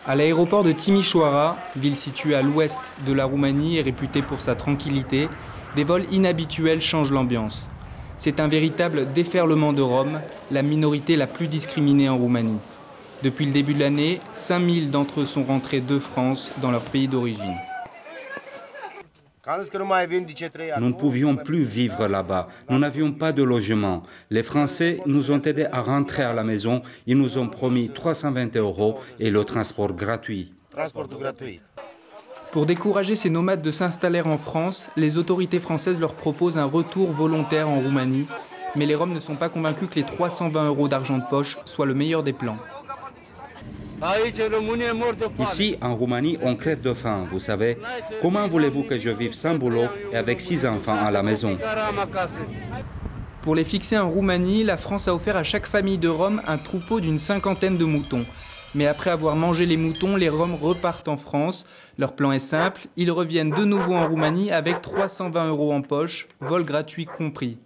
À l'aéroport de Timișoara, ville située à l'ouest de la Roumanie et réputée pour sa tranquillité, des vols inhabituels changent l'ambiance. C'est un véritable déferlement de Roms, la minorité la plus discriminée en Roumanie. Depuis le début de l'année, 5000 d'entre eux sont rentrés de France dans leur pays d'origine. Nous ne pouvions plus vivre là-bas. Nous n'avions pas de logement. Les Français nous ont aidés à rentrer à la maison. Ils nous ont promis 320 € et le transport gratuit. Pour décourager ces nomades de s'installer en France, les autorités françaises leur proposent un retour volontaire en Roumanie. Mais les Roms ne sont pas convaincus que les 320 € d'argent de poche soient le meilleur des plans. Ici, en Roumanie, on crève de faim, vous savez. Comment voulez-vous que je vive sans boulot et avec 6 enfants à la maison? Pour les fixer en Roumanie, la France a offert à chaque famille de Roms un troupeau d'une 50aine de moutons. Mais après avoir mangé les moutons, les Roms repartent en France. Leur plan est simple, ils reviennent de nouveau en Roumanie avec 320 € en poche, vol gratuit compris.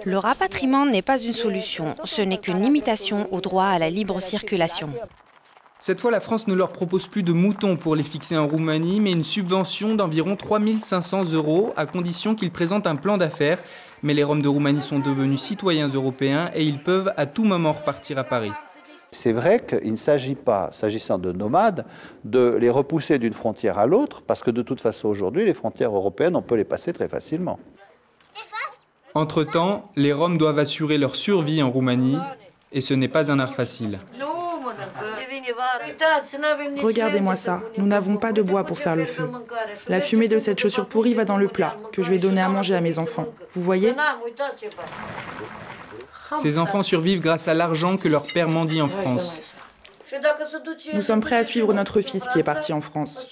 Le rapatriement n'est pas une solution, ce n'est qu'une limitation au droit à la libre circulation. Cette fois, la France ne leur propose plus de moutons pour les fixer en Roumanie, mais une subvention d'environ 3 500 € à condition qu'ils présentent un plan d'affaires. Mais les Roms de Roumanie sont devenus citoyens européens et ils peuvent à tout moment repartir à Paris. C'est vrai qu'il ne s'agit pas, s'agissant de nomades, de les repousser d'une frontière à l'autre, parce que de toute façon aujourd'hui, les frontières européennes, on peut les passer très facilement. Entre-temps, les Roms doivent assurer leur survie en Roumanie, et ce n'est pas un art facile. Regardez-moi ça, nous n'avons pas de bois pour faire le feu. La fumée de cette chaussure pourrie va dans le plat, que je vais donner à manger à mes enfants. Vous voyez ? Ces enfants survivent grâce à l'argent que leur père mendie en France. Nous sommes prêts à suivre notre fils qui est parti en France.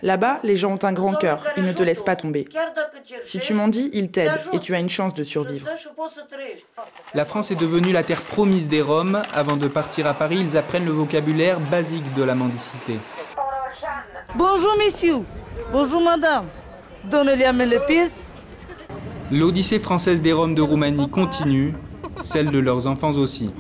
Là-bas, les gens ont un grand cœur, ils ne te laissent pas tomber. Si tu mendis, ils t'aident et tu as une chance de survivre. La France est devenue la terre promise des Roms. Avant de partir à Paris, ils apprennent le vocabulaire basique de la mendicité. Bonjour messieurs, bonjour madame, donnez-lui l'épice. L'odyssée française des Roms de Roumanie continue, celle de leurs enfants aussi.